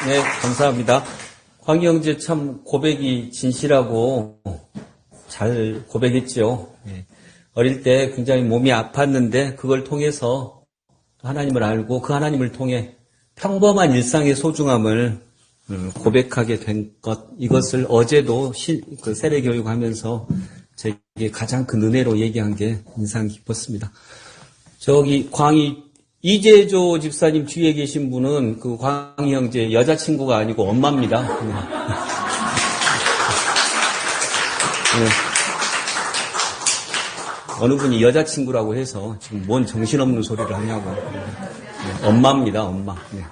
네, 감사합니다. 광희 형제 참 고백이 진실하고 잘 고백했죠. 네. 어릴 때 굉장히 몸이 아팠는데 그걸 통해서 하나님을 알고 그 하나님을 통해 평범한 일상의 소중함을 고백하게 된 것, 이것을 어제도 그 세례 교육하면서 제게 가장 큰 은혜로 얘기한 게 인상 깊었습니다. 저기 광희 이재조 집사님 뒤에 계신 분은 그 광희 형제 여자친구가 아니고 엄마입니다. 네. 네. 어느 분이 여자친구라고 해서 지금 뭔 정신없는 소리를 하냐고. 네. 엄마입니다, 엄마. 네.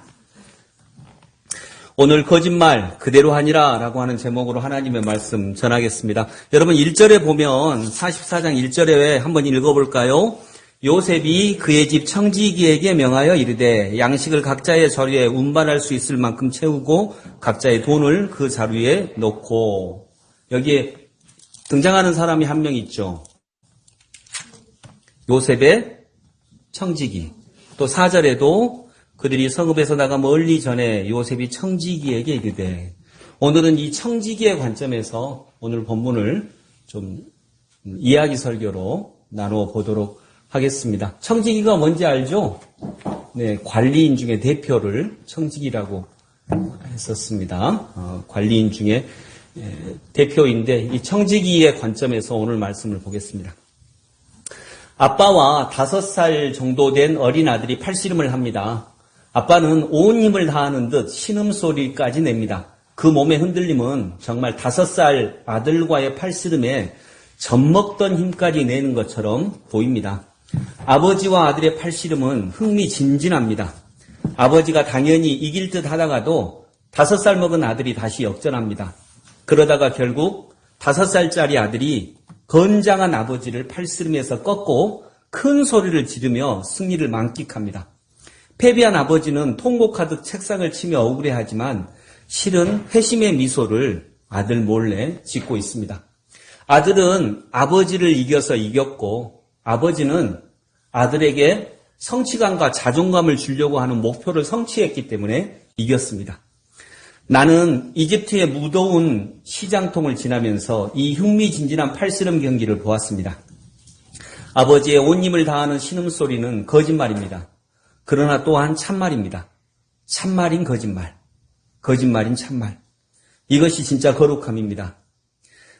오늘 거짓말 그대로 하니라 라고 하는 제목으로 하나님의 말씀 전하겠습니다. 여러분 1절에 보면 44장 1절에 한번 읽어볼까요? 요셉이 그의 집 청지기에게 명하여 이르되 양식을 각자의 자루에 운반할 수 있을 만큼 채우고 각자의 돈을 그 자루에 넣고. 여기에 등장하는 사람이 한 명 있죠. 요셉의 청지기. 또 4절에도 그들이 성읍에서 나가 멀리 전에 요셉이 청지기에게 이르되. 오늘은 이 청지기의 관점에서 오늘 본문을 좀 이야기 설교로 나누어 보도록 하겠습니다. 청지기가 뭔지 알죠? 네, 관리인 중에 대표를 청지기라고 했었습니다. 관리인 중에 대표인데 이 청지기의 관점에서 오늘 말씀을 보겠습니다. 아빠와 5살 정도 된 어린 아들이 팔씨름을 합니다. 아빠는 온 힘을 다하는 듯 신음소리까지 냅니다. 그 몸의 흔들림은 정말 5살 아들과의 팔씨름에 젖먹던 힘까지 내는 것처럼 보입니다. 아버지와 아들의 팔씨름은 흥미진진합니다. 아버지가 당연히 이길 듯 하다가도 5살 먹은 아들이 다시 역전합니다. 그러다가 결국 5살짜리 아들이 건장한 아버지를 팔씨름에서 꺾고 큰 소리를 지르며 승리를 만끽합니다. 패배한 아버지는 통곡하듯 책상을 치며 억울해하지만 실은 회심의 미소를 아들 몰래 짓고 있습니다. 아들은 아버지를 이겨서 이겼고 아버지는 아들에게 성취감과 자존감을 주려고 하는 목표를 성취했기 때문에 이겼습니다. 나는 이집트의 무더운 시장통을 지나면서 이 흥미진진한 팔씨름 경기를 보았습니다. 아버지의 온 힘을 다하는 신음소리는 거짓말입니다. 그러나 또한 참말입니다. 참말인 거짓말, 거짓말인 참말. 이것이 진짜 거룩함입니다.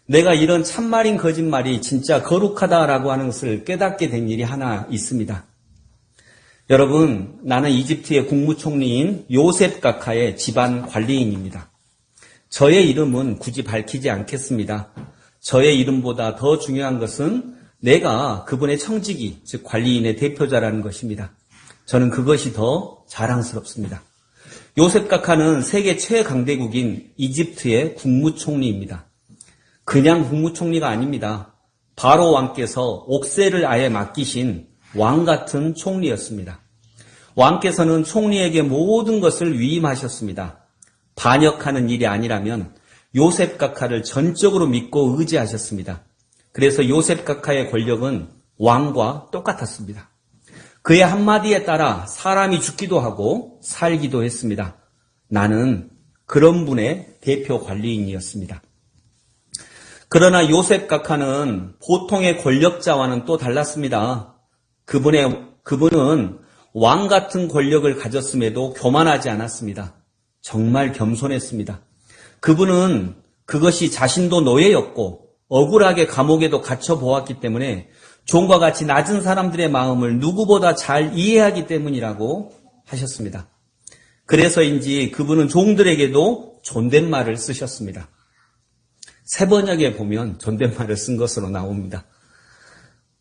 내가 이런 참말인 거짓말이 진짜 거룩하다라고 하는 것을 깨닫게 된 일이 하나 있습니다. 여러분, 나는 이집트의 국무총리인 요셉 카카의 집안 관리인입니다. 저의 이름은 굳이 밝히지 않겠습니다. 저의 이름보다 더 중요한 것은 내가 그분의 청지기, 즉 관리인의 대표자라는 것입니다. 저는 그것이 더 자랑스럽습니다. 요셉 카카는 세계 최강대국인 이집트의 국무총리입니다. 그냥 국무총리가 아닙니다. 바로 왕께서 옥새를 아예 맡기신 왕 같은 총리였습니다. 왕께서는 총리에게 모든 것을 위임하셨습니다. 반역하는 일이 아니라면 요셉 카카를 전적으로 믿고 의지하셨습니다. 그래서 요셉 카카의 권력은 왕과 똑같았습니다. 그의 한마디에 따라 사람이 죽기도 하고 살기도 했습니다. 나는 그런 분의 대표 관리인이었습니다. 그러나 요셉 카카는 보통의 권력자와는 또 달랐습니다. 그분은 왕 같은 권력을 가졌음에도 교만하지 않았습니다. 정말 겸손했습니다. 그분은 그것이 자신도 노예였고 억울하게 감옥에도 갇혀 보았기 때문에 종과 같이 낮은 사람들의 마음을 누구보다 잘 이해하기 때문이라고 하셨습니다. 그래서인지 그분은 종들에게도 존댓말을 쓰셨습니다. 세번역에 보면 존댓말을 쓴 것으로 나옵니다.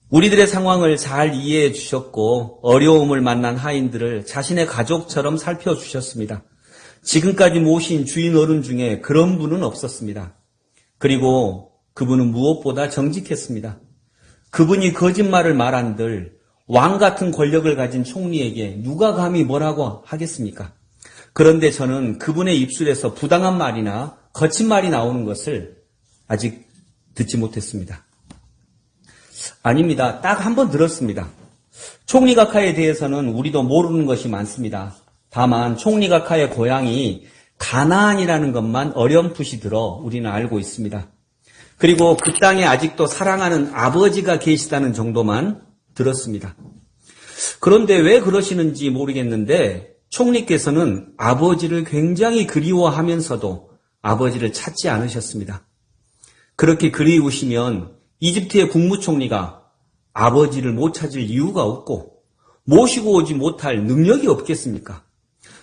우리들의 상황을 잘 이해해 주셨고 어려움을 만난 하인들을 자신의 가족처럼 살펴주셨습니다. 지금까지 모신 주인 어른 중에 그런 분은 없었습니다. 그리고 그분은 무엇보다 정직했습니다. 그분이 거짓말을 말한들 왕 같은 권력을 가진 총리에게 누가 감히 뭐라고 하겠습니까? 그런데 저는 그분의 입술에서 부당한 말이나 거친 말이 나오는 것을 아직 듣지 못했습니다. 아닙니다. 딱 한 번 들었습니다. 총리 카카에 대해서는 우리도 모르는 것이 많습니다. 다만 총리 카카의 고향이 가나안이라는 것만 어렴풋이 들어 우리는 알고 있습니다. 그리고 그 땅에 아직도 사랑하는 아버지가 계시다는 정도만 들었습니다. 그런데 왜 그러시는지 모르겠는데 총리께서는 아버지를 굉장히 그리워하면서도 아버지를 찾지 않으셨습니다. 그렇게 그리우시면 이집트의 국무총리가 아버지를 못 찾을 이유가 없고 모시고 오지 못할 능력이 없겠습니까?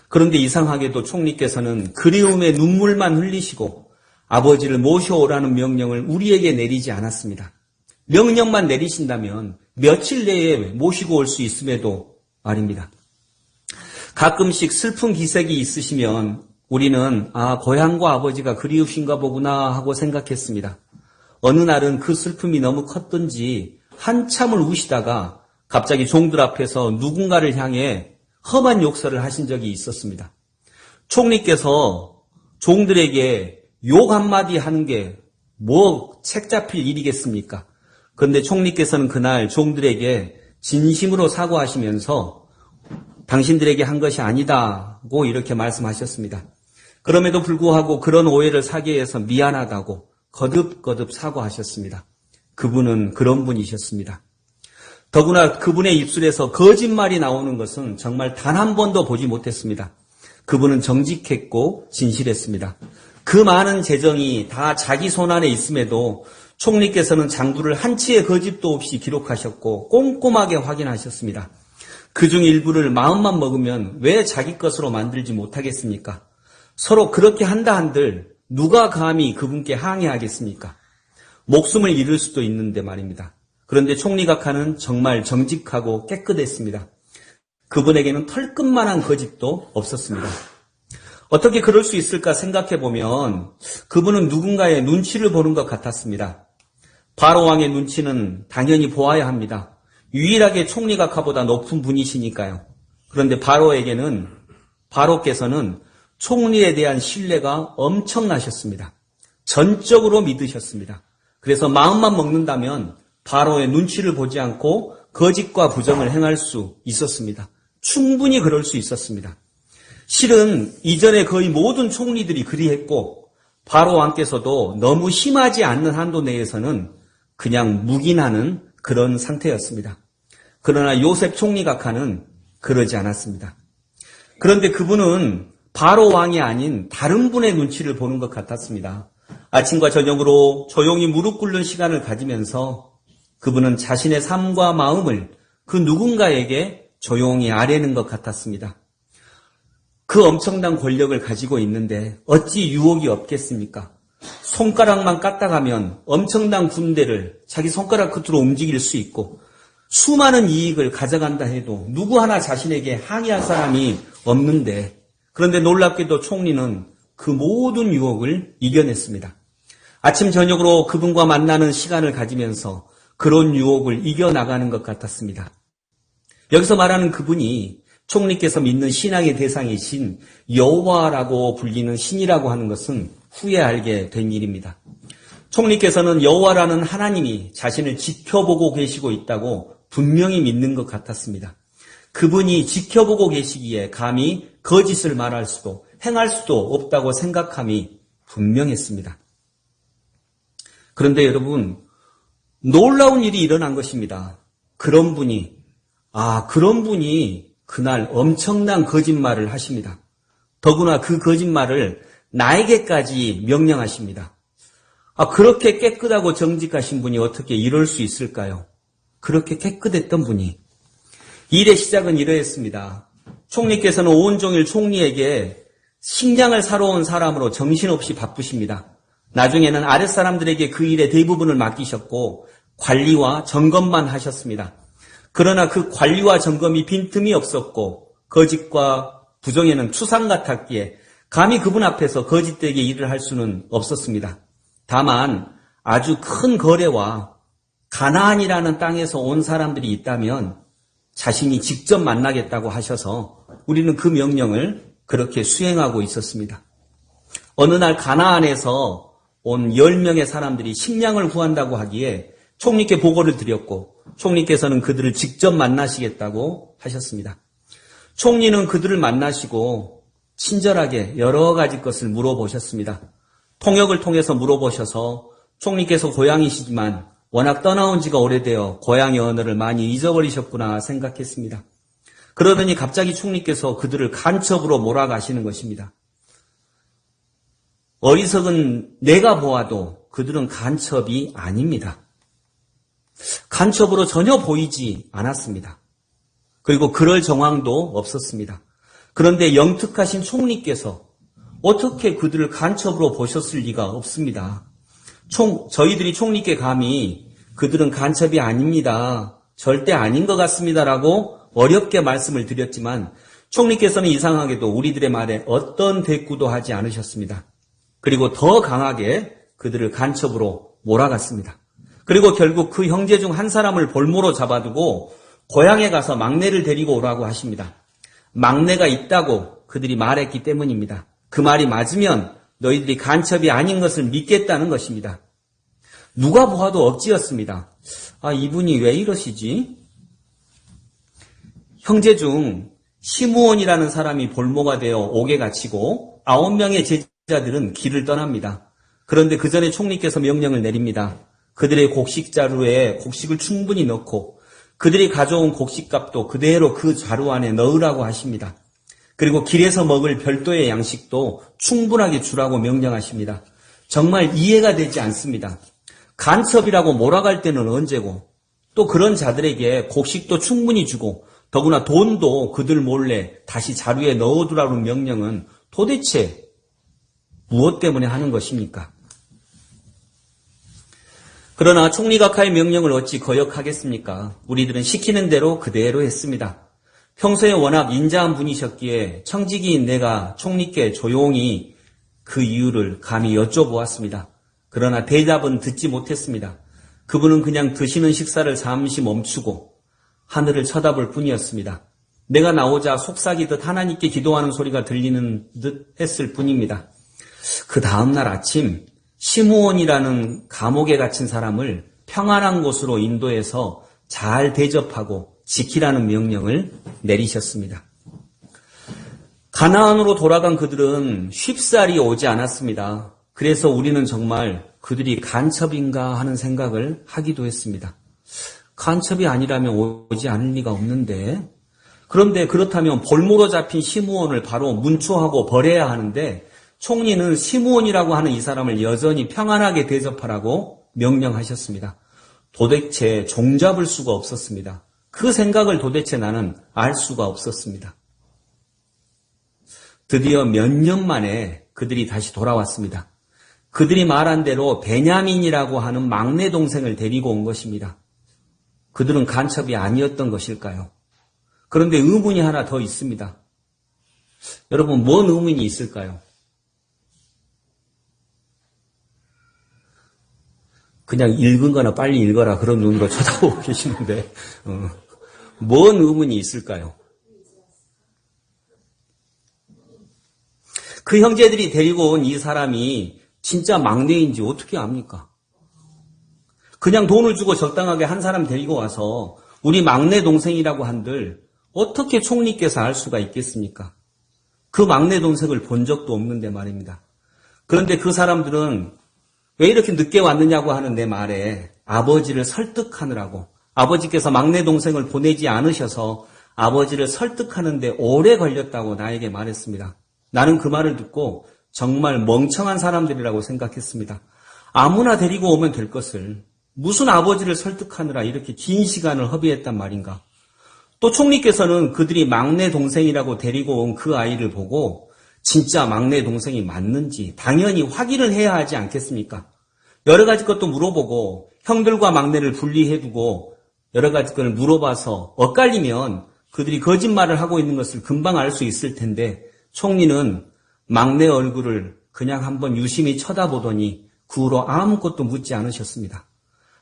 그런데 이상하게도 총리께서는 그리움의 눈물만 흘리시고 아버지를 모셔오라는 명령을 우리에게 내리지 않았습니다. 명령만 내리신다면 며칠 내에 모시고 올 수 있음에도 말입니다. 가끔씩 슬픈 기색이 있으시면 우리는 고향과 아버지가 그리우신가 보구나 하고 생각했습니다. 어느 날은 그 슬픔이 너무 컸던지 한참을 우시다가 갑자기 종들 앞에서 누군가를 향해 험한 욕설을 하신 적이 있었습니다. 총리께서 종들에게 욕 한마디 하는 게 책 잡힐 일이겠습니까? 그런데 총리께서는 그날 종들에게 진심으로 사과하시면서 당신들에게 한 것이 아니다고 이렇게 말씀하셨습니다. 그럼에도 불구하고 그런 오해를 사게 해서 미안하다고 거듭거듭 사과하셨습니다. 그분은 그런 분이셨습니다. 더구나 그분의 입술에서 거짓말이 나오는 것은 정말 단 한 번도 보지 못했습니다. 그분은 정직했고 진실했습니다. 그 많은 재정이 다 자기 손 안에 있음에도 총리께서는 장부를 한치의 거짓도 없이 기록하셨고 꼼꼼하게 확인하셨습니다. 그중 일부를 마음만 먹으면 왜 자기 것으로 만들지 못하겠습니까? 서로 그렇게 한다 한들 누가 감히 그분께 항의하겠습니까? 목숨을 잃을 수도 있는데 말입니다. 그런데 총리각하는 정말 정직하고 깨끗했습니다. 그분에게는 털끝만한 거짓도 없었습니다. 어떻게 그럴 수 있을까 생각해보면 그분은 누군가의 눈치를 보는 것 같았습니다. 바로 왕의 눈치는 당연히 보아야 합니다. 유일하게 총리각하보다 높은 분이시니까요. 그런데 바로께서는 총리에 대한 신뢰가 엄청나셨습니다. 전적으로 믿으셨습니다. 그래서 마음만 먹는다면 바로의 눈치를 보지 않고 거짓과 부정을 행할 수 있었습니다. 충분히 그럴 수 있었습니다. 실은 이전에 거의 모든 총리들이 그리했고 바로 왕께서도 너무 심하지 않는 한도 내에서는 그냥 묵인하는 그런 상태였습니다. 그러나 요셉 총리각하는 그러지 않았습니다. 그런데 그분은 바로 왕이 아닌 다른 분의 눈치를 보는 것 같았습니다. 아침과 저녁으로 조용히 무릎 꿇는 시간을 가지면서 그분은 자신의 삶과 마음을 그 누군가에게 조용히 아뢰는 것 같았습니다. 그 엄청난 권력을 가지고 있는데 어찌 유혹이 없겠습니까? 손가락만 까딱하면 엄청난 군대를 자기 손가락 끝으로 움직일 수 있고 수많은 이익을 가져간다 해도 누구 하나 자신에게 항의할 사람이 없는데 그런데 놀랍게도 총리는 그 모든 유혹을 이겨냈습니다. 아침 저녁으로 그분과 만나는 시간을 가지면서 그런 유혹을 이겨나가는 것 같았습니다. 여기서 말하는 그분이 총리께서 믿는 신앙의 대상이신 여호와라고 불리는 신이라고 하는 것은 후에 알게 된 일입니다. 총리께서는 여호와라는 하나님이 자신을 지켜보고 계시고 있다고 분명히 믿는 것 같았습니다. 그분이 지켜보고 계시기에 감히 거짓을 말할 수도 행할 수도 없다고 생각함이 분명했습니다. 그런데 여러분, 놀라운 일이 일어난 것입니다. 그런 분이 그날 엄청난 거짓말을 하십니다. 더구나 그 거짓말을 나에게까지 명령하십니다. 그렇게 깨끗하고 정직하신 분이 어떻게 이럴 수 있을까요? 그렇게 깨끗했던 분이. 일의 시작은 이러했습니다. 총리께서는 온종일 총리에게 식량을 사러 온 사람으로 정신없이 바쁘십니다. 나중에는 아랫사람들에게 그 일의 대부분을 맡기셨고 관리와 점검만 하셨습니다. 그러나 그 관리와 점검이 빈틈이 없었고 거짓과 부정에는 추상 같았기에 감히 그분 앞에서 거짓되게 일을 할 수는 없었습니다. 다만 아주 큰 거래와 가나안이라는 땅에서 온 사람들이 있다면 자신이 직접 만나겠다고 하셔서 우리는 그 명령을 그렇게 수행하고 있었습니다. 어느 날 가나안에서 온 10명의 사람들이 식량을 구한다고 하기에 총리께 보고를 드렸고 총리께서는 그들을 직접 만나시겠다고 하셨습니다. 총리는 그들을 만나시고 친절하게 여러 가지 것을 물어보셨습니다. 통역을 통해서 물어보셔서 총리께서 고향이시지만 워낙 떠나온 지가 오래되어 고향의 언어를 많이 잊어버리셨구나 생각했습니다. 그러더니 갑자기 총리께서 그들을 간첩으로 몰아가시는 것입니다. 어리석은 내가 보아도 그들은 간첩이 아닙니다. 간첩으로 전혀 보이지 않았습니다. 그리고 그럴 정황도 없었습니다. 그런데 영특하신 총리께서 어떻게 그들을 간첩으로 보셨을 리가 없습니다. 저희들이 총리께 감히 그들은 간첩이 아닙니다. 절대 아닌 것 같습니다라고 어렵게 말씀을 드렸지만 총리께서는 이상하게도 우리들의 말에 어떤 대꾸도 하지 않으셨습니다. 그리고 더 강하게 그들을 간첩으로 몰아갔습니다. 그리고 결국 그 형제 중 한 사람을 볼모로 잡아두고 고향에 가서 막내를 데리고 오라고 하십니다. 막내가 있다고 그들이 말했기 때문입니다. 그 말이 맞으면 너희들이 간첩이 아닌 것을 믿겠다는 것입니다. 누가 보아도 억지였습니다. 이분이 왜 이러시지? 형제 중 시므온이라는 사람이 볼모가 되어 옥에 갇히고 9명의 제자들은 길을 떠납니다. 그런데 그 전에 총리께서 명령을 내립니다. 그들의 곡식 자루에 곡식을 충분히 넣고 그들이 가져온 곡식값도 그대로 그 자루 안에 넣으라고 하십니다. 그리고 길에서 먹을 별도의 양식도 충분하게 주라고 명령하십니다. 정말 이해가 되지 않습니다. 간첩이라고 몰아갈 때는 언제고 또 그런 자들에게 곡식도 충분히 주고 더구나 돈도 그들 몰래 다시 자루에 넣어두라는 명령은 도대체 무엇 때문에 하는 것입니까? 그러나 총리각하의 명령을 어찌 거역하겠습니까? 우리들은 시키는 대로 그대로 했습니다. 평소에 워낙 인자한 분이셨기에 청지기인 내가 총리께 조용히 그 이유를 감히 여쭤보았습니다. 그러나 대답은 듣지 못했습니다. 그분은 그냥 드시는 식사를 잠시 멈추고 하늘을 쳐다볼 뿐이었습니다. 내가 나오자 속삭이듯 하나님께 기도하는 소리가 들리는 듯 했을 뿐입니다. 그 다음날 아침 시므온이라는 감옥에 갇힌 사람을 평안한 곳으로 인도해서 잘 대접하고 지키라는 명령을 내리셨습니다. 가나안으로 돌아간 그들은 쉽사리 오지 않았습니다. 그래서 우리는 정말 그들이 간첩인가 하는 생각을 하기도 했습니다. 간첩이 아니라면 오지 않을 리가 없는데, 그런데 그렇다면 볼모로 잡힌 시므온을 바로 문초하고 벌해야 하는데 총리는 시므온이라고 하는 이 사람을 여전히 평안하게 대접하라고 명령하셨습니다. 도대체 종잡을 수가 없었습니다. 그 생각을 도대체 나는 알 수가 없었습니다. 드디어 몇 년 만에 그들이 다시 돌아왔습니다. 그들이 말한 대로 베냐민이라고 하는 막내 동생을 데리고 온 것입니다. 그들은 간첩이 아니었던 것일까요? 그런데 의문이 하나 더 있습니다. 여러분, 뭔 의문이 있을까요? 그냥 읽은 거나 빨리 읽어라 그런 눈으로 쳐다보고 계시는데 뭔 의문이 있을까요? 그 형제들이 데리고 온 이 사람이 진짜 막내인지 어떻게 압니까? 그냥 돈을 주고 적당하게 한 사람 데리고 와서 우리 막내 동생이라고 한들 어떻게 총리께서 알 수가 있겠습니까? 그 막내 동생을 본 적도 없는데 말입니다. 그런데 그 사람들은 왜 이렇게 늦게 왔느냐고 하는 내 말에 아버지를 설득하느라고, 아버지께서 막내 동생을 보내지 않으셔서 아버지를 설득하는데 오래 걸렸다고 나에게 말했습니다. 나는 그 말을 듣고 정말 멍청한 사람들이라고 생각했습니다. 아무나 데리고 오면 될 것을 무슨 아버지를 설득하느라 이렇게 긴 시간을 허비했단 말인가. 또 총리께서는 그들이 막내 동생이라고 데리고 온 그 아이를 보고 진짜 막내 동생이 맞는지 당연히 확인을 해야 하지 않겠습니까? 여러 가지 것도 물어보고 형들과 막내를 분리해두고 여러 가지 것을 물어봐서 엇갈리면 그들이 거짓말을 하고 있는 것을 금방 알 수 있을 텐데 총리는 막내 얼굴을 그냥 한번 유심히 쳐다보더니 그 후로 아무것도 묻지 않으셨습니다.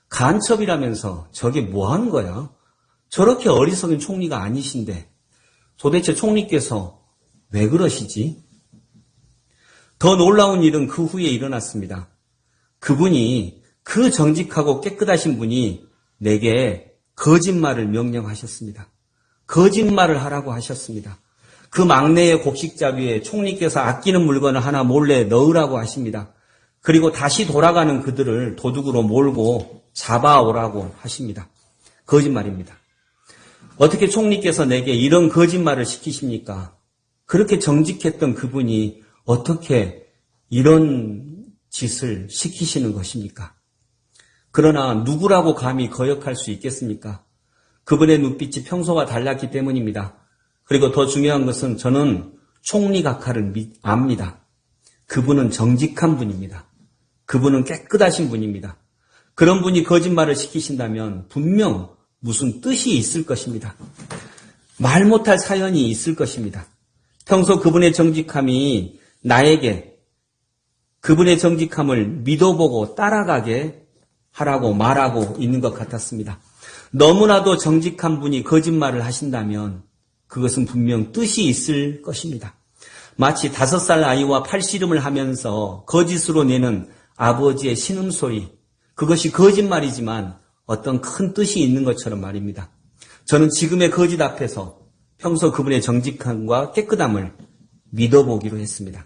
간첩이라면서 저게 뭐 하는 거야? 저렇게 어리석은 총리가 아니신데 도대체 총리께서 왜 그러시지? 더 놀라운 일은 그 후에 일어났습니다. 그분이, 그 정직하고 깨끗하신 분이 내게 거짓말을 명령하셨습니다. 거짓말을 하라고 하셨습니다. 그 막내의 곡식 자루에 총리께서 아끼는 물건을 하나 몰래 넣으라고 하십니다. 그리고 다시 돌아가는 그들을 도둑으로 몰고 잡아오라고 하십니다. 거짓말입니다. 어떻게 총리께서 내게 이런 거짓말을 시키십니까? 그렇게 정직했던 그분이 어떻게 이런 짓을 시키시는 것입니까? 그러나 누구라고 감히 거역할 수 있겠습니까? 그분의 눈빛이 평소와 달랐기 때문입니다. 그리고 더 중요한 것은 저는 총리 각하를 압니다. 그분은 정직한 분입니다. 그분은 깨끗하신 분입니다. 그런 분이 거짓말을 시키신다면 분명 무슨 뜻이 있을 것입니다. 말 못할 사연이 있을 것입니다. 평소 그분의 정직함이 나에게 그분의 정직함을 믿어보고 따라가게 하라고 말하고 있는 것 같았습니다. 너무나도 정직한 분이 거짓말을 하신다면 그것은 분명 뜻이 있을 것입니다. 마치 5살 아이와 팔씨름을 하면서 거짓으로 내는 아버지의 신음소리, 그것이 거짓말이지만 어떤 큰 뜻이 있는 것처럼 말입니다. 저는 지금의 거짓 앞에서 평소 그분의 정직함과 깨끗함을 믿어보기로 했습니다.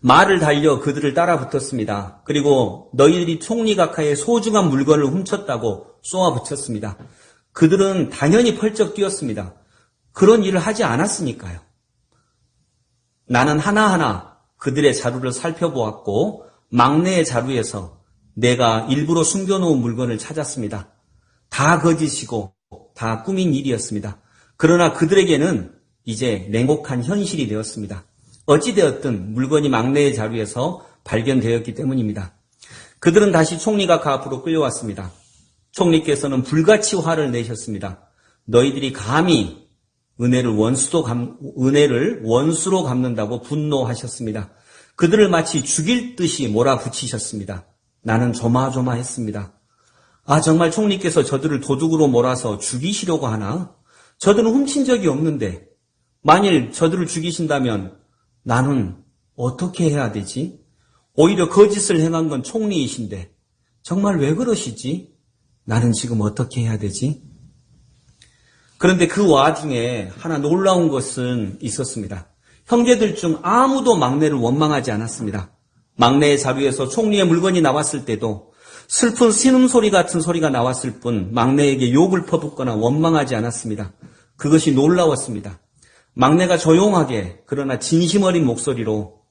말을 달려 그들을 따라 붙었습니다. 그리고 너희들이 총리 각하의 소중한 물건을 훔쳤다고 쏘아붙였습니다. 그들은 당연히 펄쩍 뛰었습니다. 그런 일을 하지 않았으니까요. 나는 하나하나 그들의 자루를 살펴보았고 막내의 자루에서 내가 일부러 숨겨놓은 물건을 찾았습니다. 다 거짓이고 다 꾸민 일이었습니다. 그러나 그들에게는 이제 냉혹한 현실이 되었습니다. 어찌되었든 물건이 막내의 자루에서 발견되었기 때문입니다. 그들은 다시 총리 각하 앞으로 끌려왔습니다. 총리께서는 불같이 화를 내셨습니다. 너희들이 감히 은혜를 원수로 갚는다고 분노하셨습니다. 그들을 마치 죽일 듯이 몰아붙이셨습니다. 나는 조마조마했습니다. 정말 총리께서 저들을 도둑으로 몰아서 죽이시려고 하나? 저들은 훔친 적이 없는데 만일 저들을 죽이신다면 나는 어떻게 해야 되지? 오히려 거짓을 행한 건 총리이신데 정말 왜 그러시지? 나는 지금 어떻게 해야 되지? 그런데 그 와중에 하나 놀라운 것은 있었습니다. 형제들 중 아무도 막내를 원망하지 않았습니다. 막내의 자루에서 총리의 물건이 나왔을 때도 슬픈 신음소리 같은 소리가 나왔을 뿐 막내에게 욕을 퍼붓거나 원망하지 않았습니다. 그것이 놀라웠습니다. 막내가 조용하게 그러나 진심 어린 목소리로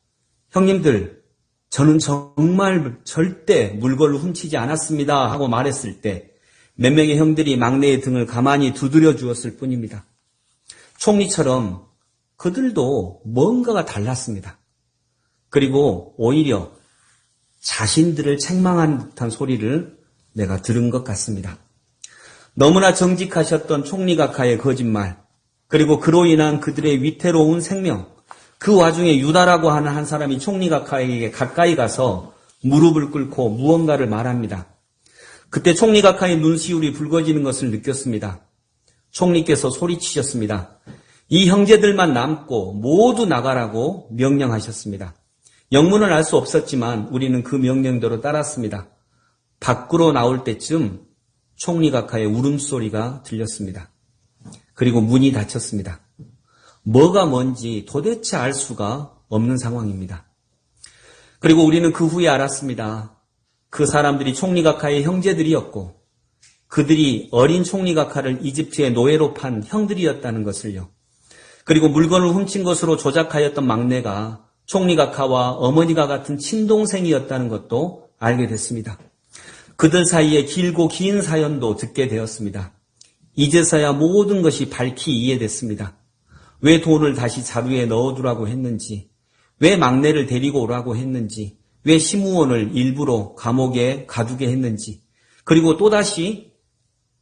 형님들, 저는 정말 절대 물건을 훔치지 않았습니다 하고 말했을 때 몇 명의 형들이 막내의 등을 가만히 두드려 주었을 뿐입니다. 총리처럼 그들도 뭔가가 달랐습니다. 그리고 오히려 자신들을 책망한 듯한 소리를 내가 들은 것 같습니다. 너무나 정직하셨던 총리 각하의 거짓말, 그리고 그로 인한 그들의 위태로운 생명, 그 와중에 유다라고 하는 한 사람이 총리 각하에게 가까이 가서 무릎을 꿇고 무언가를 말합니다. 그때 총리 각하의 눈시울이 붉어지는 것을 느꼈습니다. 총리께서 소리치셨습니다. 이 형제들만 남고 모두 나가라고 명령하셨습니다. 영문을 알 수 없었지만 우리는 그 명령대로 따랐습니다. 밖으로 나올 때쯤 총리 각하의 울음소리가 들렸습니다. 그리고 문이 닫혔습니다. 뭐가 뭔지 도대체 알 수가 없는 상황입니다. 그리고 우리는 그 후에 알았습니다. 그 사람들이 총리 각하의 형제들이었고 그들이 어린 총리 각하를 이집트의 노예로 판 형들이었다는 것을요. 그리고 물건을 훔친 것으로 조작하였던 막내가 총리 각하와 어머니가 같은 친동생이었다는 것도 알게 됐습니다. 그들 사이에 길고 긴 사연도 듣게 되었습니다. 이제서야 모든 것이 밝히 이해됐습니다. 왜 돈을 다시 자루에 넣어두라고 했는지, 왜 막내를 데리고 오라고 했는지, 왜 시므온을 일부러 감옥에 가두게 했는지, 그리고 또다시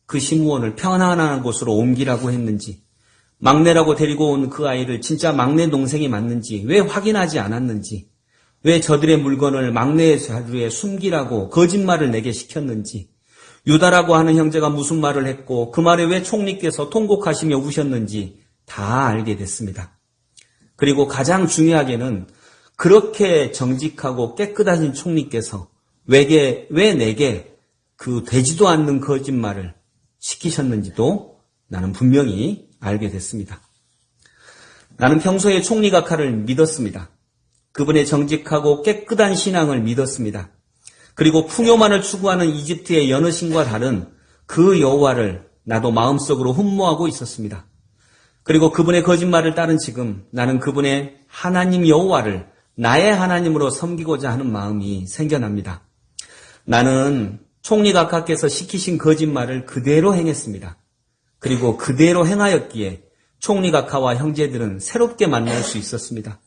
그 시므온을 편안한 곳으로 옮기라고 했는지, 막내라고 데리고 온 그 아이를 진짜 막내 동생이 맞는지 왜 확인하지 않았는지, 왜 저들의 물건을 막내의 자루에 숨기라고 거짓말을 내게 시켰는지, 유다라고 하는 형제가 무슨 말을 했고 그 말에 왜 총리께서 통곡하시며 우셨는지 다 알게 됐습니다. 그리고 가장 중요하게는 그렇게 정직하고 깨끗하신 총리께서 왜 내게 그 되지도 않는 거짓말을 시키셨는지도 나는 분명히 알게 됐습니다. 나는 평소에 총리각하를 믿었습니다. 그분의 정직하고 깨끗한 신앙을 믿었습니다. 그리고 풍요만을 추구하는 이집트의 여느 신과 다른 그 여호와를 나도 마음속으로 흠모하고 있었습니다. 그리고 그분의 거짓말을 따른 지금 나는 그분의 하나님 여호와를 나의 하나님으로 섬기고자 하는 마음이 생겨납니다. 나는 총리각하께서 시키신 거짓말을 그대로 행했습니다. 그리고 그대로 행하였기에 총리각하와 형제들은 새롭게 만날 수 있었습니다.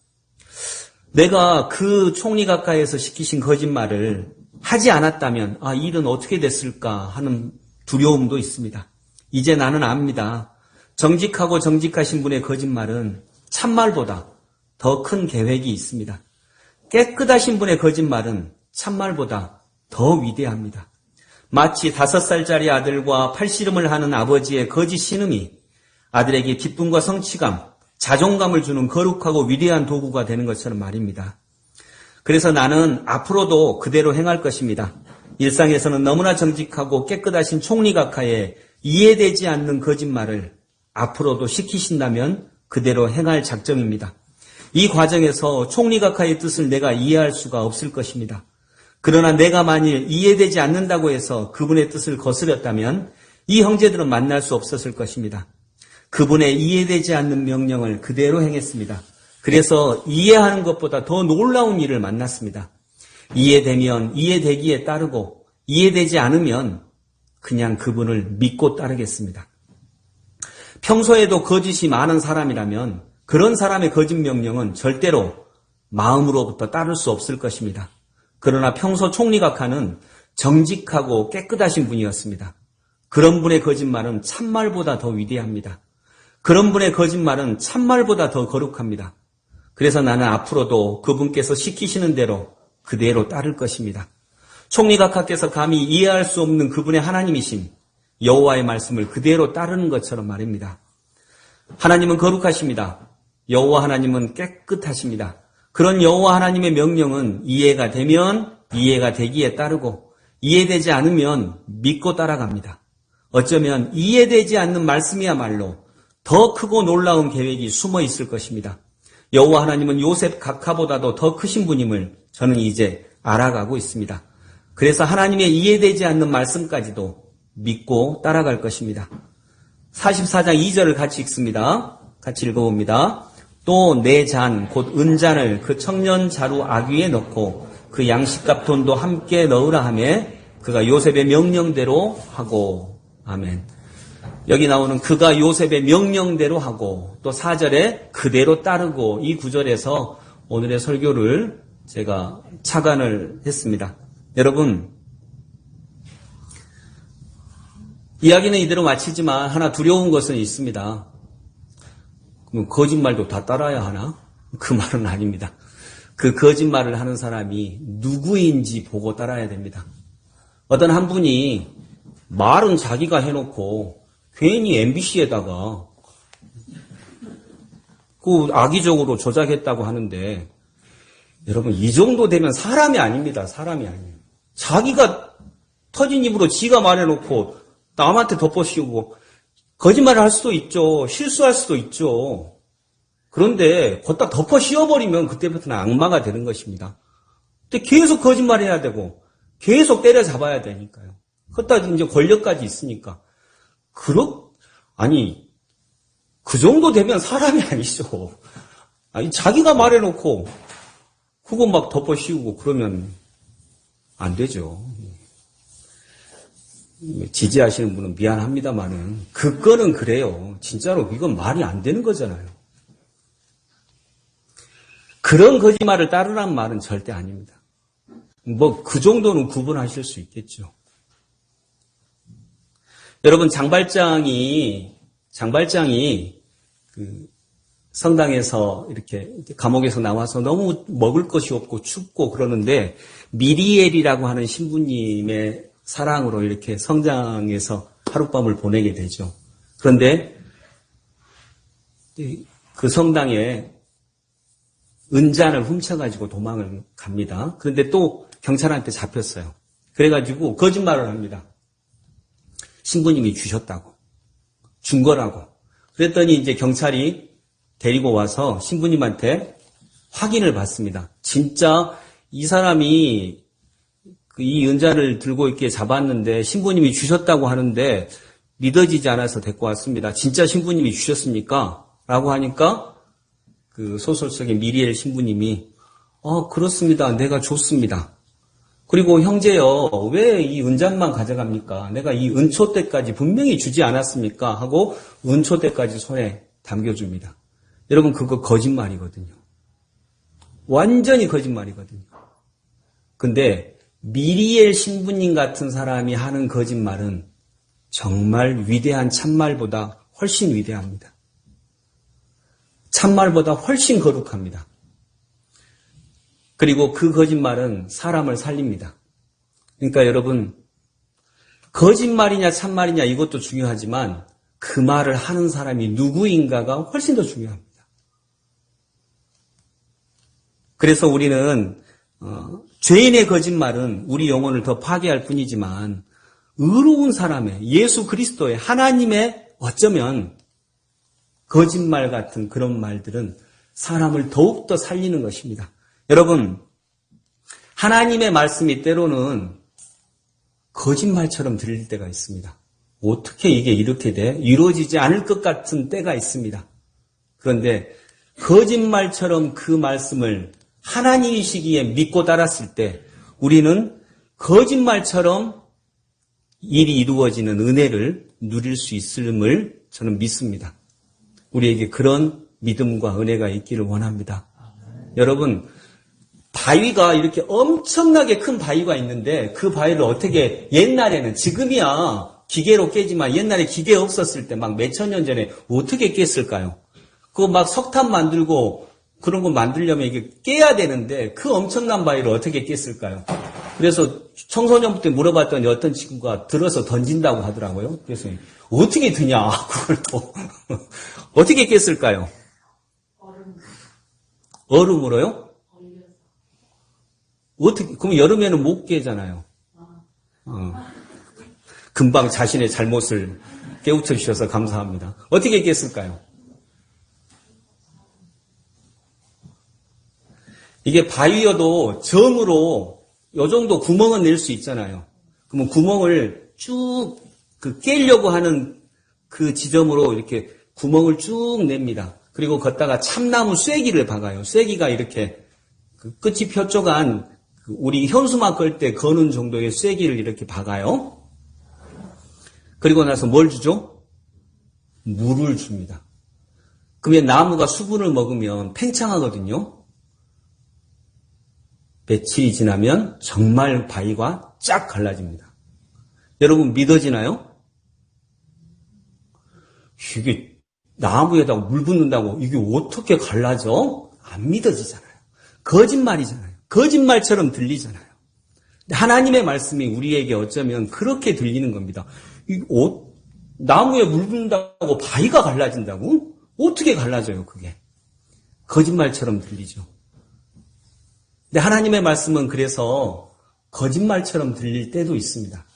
내가 그 총리각하에서 시키신 거짓말을 하지 않았다면 이 일은 어떻게 됐을까 하는 두려움도 있습니다. 이제 나는 압니다. 정직하고 정직하신 분의 거짓말은 참말보다 더 큰 계획이 있습니다. 깨끗하신 분의 거짓말은 참말보다 더 위대합니다. 마치 5살짜리 아들과 팔씨름을 하는 아버지의 거짓 신음이 아들에게 기쁨과 성취감, 자존감을 주는 거룩하고 위대한 도구가 되는 것처럼 말입니다. 그래서 나는 앞으로도 그대로 행할 것입니다. 일상에서는 너무나 정직하고 깨끗하신 총리각하에 이해되지 않는 거짓말을 앞으로도 시키신다면 그대로 행할 작정입니다. 이 과정에서 총리각하의 뜻을 내가 이해할 수가 없을 것입니다. 그러나 내가 만일 이해되지 않는다고 해서 그분의 뜻을 거스렸다면 이 형제들은 만날 수 없었을 것입니다. 그분의 이해되지 않는 명령을 그대로 행했습니다. 그래서 이해하는 것보다 더 놀라운 일을 만났습니다. 이해되면 이해되기에 따르고 이해되지 않으면 그냥 그분을 믿고 따르겠습니다. 평소에도 거짓이 많은 사람이라면 그런 사람의 거짓 명령은 절대로 마음으로부터 따를 수 없을 것입니다. 그러나 평소 총리각하는 정직하고 깨끗하신 분이었습니다. 그런 분의 거짓말은 참말보다 더 위대합니다. 그런 분의 거짓말은 참말보다 더 거룩합니다. 그래서 나는 앞으로도 그분께서 시키시는 대로 그대로 따를 것입니다. 총리각하께서 감히 이해할 수 없는 그분의 하나님이신 여호와의 말씀을 그대로 따르는 것처럼 말입니다. 하나님은 거룩하십니다. 여호와 하나님은 깨끗하십니다. 그런 여호와 하나님의 명령은 이해가 되면 이해가 되기에 따르고 이해되지 않으면 믿고 따라갑니다. 어쩌면 이해되지 않는 말씀이야말로 더 크고 놀라운 계획이 숨어 있을 것입니다. 여호와 하나님은 요셉 각하보다도 더 크신 분임을 저는 이제 알아가고 있습니다. 그래서 하나님의 이해되지 않는 말씀까지도 믿고 따라갈 것입니다. 44장 2절을 같이 읽습니다. 같이 읽어봅니다. 또 내 잔 곧 은잔을 그 청년 자루 아귀에 넣고 그 양식값 돈도 함께 넣으라 하며 그가 요셉의 명령대로 하고. 아멘. 여기 나오는 그가 요셉의 명령대로 하고 또 4절에 그대로 따르고 이 구절에서 오늘의 설교를 제가 착안을 했습니다. 여러분, 이야기는 이대로 마치지만 하나 두려운 것은 있습니다. 그럼 거짓말도 다 따라야 하나? 그 말은 아닙니다. 그 거짓말을 하는 사람이 누구인지 보고 따라야 됩니다. 어떤 한 분이 말은 자기가 해놓고 괜히 MBC에다가 그 악의적으로 조작했다고 하는데 여러분 이 정도 되면 사람이 아닙니다. 사람이 아니에요. 자기가 터진 입으로 지가 말해놓고 남한테 덮어씌우고 거짓말을 할 수도 있죠. 실수할 수도 있죠. 그런데 걷다 덮어씌워버리면 그때부터는 악마가 되는 것입니다. 근데 계속 거짓말해야 되고 계속 때려잡아야 되니까요. 걷다 이제 권력까지 있으니까. 그 정도 되면 사람이 아니죠. 자기가 말해놓고 그거 막 덮어씌우고 그러면 안 되죠. 지지하시는 분은 미안합니다만은 그 건은 그래요. 진짜로 이건 말이 안 되는 거잖아요. 그런 거짓말을 따르라는 말은 절대 아닙니다. 그 정도는 구분하실 수 있겠죠. 여러분 장발장이 그 성당에서 이렇게 감옥에서 나와서 너무 먹을 것이 없고 춥고 그러는데 미리엘이라고 하는 신부님의 사랑으로 이렇게 성당에서 하룻밤을 보내게 되죠. 그런데 그 성당에 은잔을 훔쳐가지고 도망을 갑니다. 그런데 또 경찰한테 잡혔어요. 그래가지고 거짓말을 합니다. 신부님이 주셨다고. 준 거라고. 그랬더니 이제 경찰이 데리고 와서 신부님한테 확인을 받습니다. 진짜 이 사람이 이 은자를 들고 이렇게 잡았는데 신부님이 주셨다고 하는데 믿어지지 않아서 데리고 왔습니다. 진짜 신부님이 주셨습니까? 라고 하니까 그 소설 속의 미리엘 신부님이 그렇습니다. 내가 줬습니다. 그리고 형제요, 왜 이 은잔만 가져갑니까? 내가 이 은초대까지 분명히 주지 않았습니까? 하고 은초대까지 손에 담겨줍니다. 여러분, 그거 거짓말이거든요. 완전히 거짓말이거든요. 근데 미리엘 신부님 같은 사람이 하는 거짓말은 정말 위대한 참말보다 훨씬 위대합니다. 참말보다 훨씬 거룩합니다. 그리고 그 거짓말은 사람을 살립니다. 그러니까 여러분, 거짓말이냐 참말이냐 이것도 중요하지만 그 말을 하는 사람이 누구인가가 훨씬 더 중요합니다. 그래서 우리는 죄인의 거짓말은 우리 영혼을 더 파괴할 뿐이지만 의로운 사람의 예수 그리스도의 하나님의 어쩌면 거짓말 같은 그런 말들은 사람을 더욱더 살리는 것입니다. 여러분, 하나님의 말씀이 때로는 거짓말처럼 들릴 때가 있습니다. 어떻게 이게 이렇게 돼? 이루어지지 않을 것 같은 때가 있습니다. 그런데 거짓말처럼 그 말씀을 하나님이시기에 믿고 따랐을 때 우리는 거짓말처럼 일이 이루어지는 은혜를 누릴 수 있음을 저는 믿습니다. 우리에게 그런 믿음과 은혜가 있기를 원합니다. 여러분, 바위가 이렇게 엄청나게 큰 바위가 있는데 그 바위를 어떻게 옛날에는 지금이야 기계로 깨지만 옛날에 기계 없었을 때 막 몇천 년 전에 어떻게 깼을까요? 그거 막 석탄 만들고 그런 거 만들려면 이게 깨야 되는데 그 엄청난 바위를 어떻게 깼을까요? 그래서 청소년부터 물어봤더니 어떤 친구가 들어서 던진다고 하더라고요. 그래서 어떻게 드냐 그걸 또 어떻게 깼을까요? 얼음으로요? 어떻게, 그럼 여름에는 못 깨잖아요. 금방 자신의 잘못을 깨우쳐 주셔서 감사합니다. 어떻게 깼을까요? 이게 바위여도 점으로 요 정도 구멍은 낼 수 있잖아요. 그러면 구멍을 쭉 깨려고 하는 그 지점으로 이렇게 구멍을 쭉 냅니다. 그리고 걷다가 참나무 쐐기를 박아요. 쐐기가 이렇게 그 끝이 뾰족한 우리 현수막 걸 때 거는 정도의 쐐기를 이렇게 박아요. 그리고 나서 뭘 주죠? 물을 줍니다. 그러면 나무가 수분을 먹으면 팽창하거든요. 며칠이 지나면 정말 바위가 쫙 갈라집니다. 여러분 믿어지나요? 이게 나무에다가 물 붓는다고 이게 어떻게 갈라져? 안 믿어지잖아요. 거짓말이잖아요. 거짓말처럼 들리잖아요. 하나님의 말씀이 우리에게 어쩌면 그렇게 들리는 겁니다. 나무에 물 붓는다고 바위가 갈라진다고? 어떻게 갈라져요, 그게? 거짓말처럼 들리죠. 근데 하나님의 말씀은 그래서 거짓말처럼 들릴 때도 있습니다.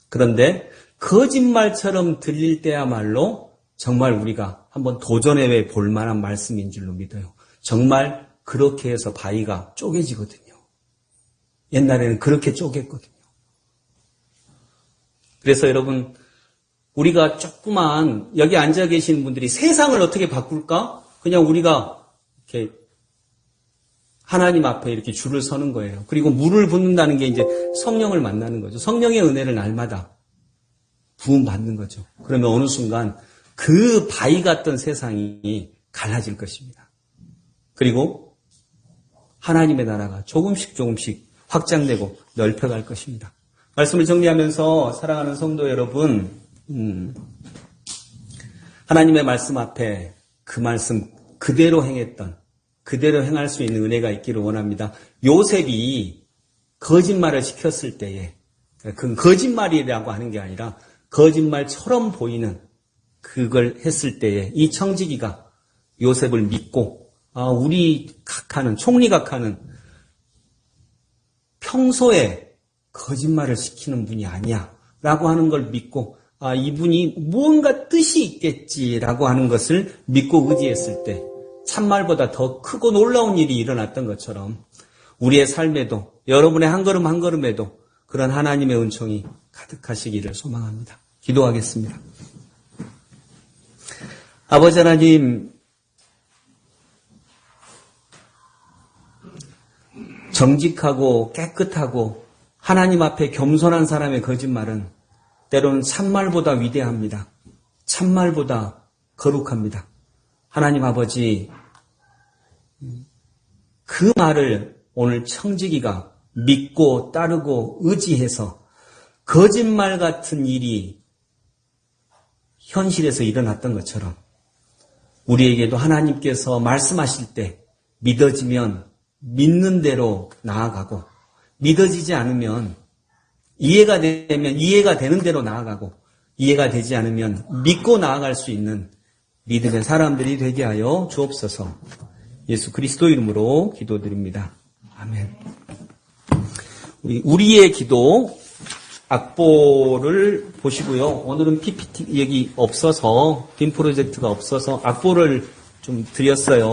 그런데 거짓말처럼 들릴 때야말로 정말 우리가 한번 도전해 볼 만한 말씀인 줄로 믿어요. 정말 그렇게 해서 바위가 쪼개지거든요. 옛날에는 그렇게 쪼갰거든요. 그래서 여러분, 우리가 조그만 여기 앉아 계신 분들이 세상을 어떻게 바꿀까? 그냥 우리가 이렇게 하나님 앞에 이렇게 줄을 서는 거예요. 그리고 물을 붓는다는 게 이제 성령을 만나는 거죠. 성령의 은혜를 날마다 부음받는 거죠. 그러면 어느 순간 그 바위 같던 세상이 갈라질 것입니다. 그리고 하나님의 나라가 조금씩 확장되고 넓혀갈 것입니다. 말씀을 정리하면서 사랑하는 성도 여러분, 하나님의 말씀 앞에 그 말씀 그대로 행했던, 그대로 행할 수 있는 은혜가 있기를 원합니다. 요셉이 거짓말을 시켰을 때에, 그 거짓말이라고 하는 게 아니라 거짓말처럼 보이는 그걸 했을 때에 이 청지기가 요셉을 믿고, 우리 각하는, 총리 각하는 평소에 거짓말을 시키는 분이 아니야 라고 하는 걸 믿고, 이분이 무언가 뜻이 있겠지라고 하는 것을 믿고 의지했을 때 참말보다 더 크고 놀라운 일이 일어났던 것처럼 우리의 삶에도 여러분의 한 걸음 한 걸음에도 그런 하나님의 은총이 가득하시기를 소망합니다. 기도하겠습니다. 아버지 하나님, 정직하고 깨끗하고 하나님 앞에 겸손한 사람의 거짓말은 때로는 참말보다 위대합니다. 참말보다 거룩합니다. 하나님 아버지, 그 말을 오늘 청지기가 믿고 따르고 의지해서 거짓말 같은 일이 현실에서 일어났던 것처럼 우리에게도 하나님께서 말씀하실 때 믿어지면 믿는 대로 나아가고 믿어지지 않으면 이해가 되면 이해가 되는 대로 나아가고 이해가 되지 않으면 믿고 나아갈 수 있는 믿음의 사람들이 되게 하여 주옵소서. 예수 그리스도 이름으로 기도드립니다. 아멘. 우리의 기도 악보를 보시고요. 오늘은 PPT 여기 없어서 빔 프로젝트가 없어서 악보를 좀 드렸어요.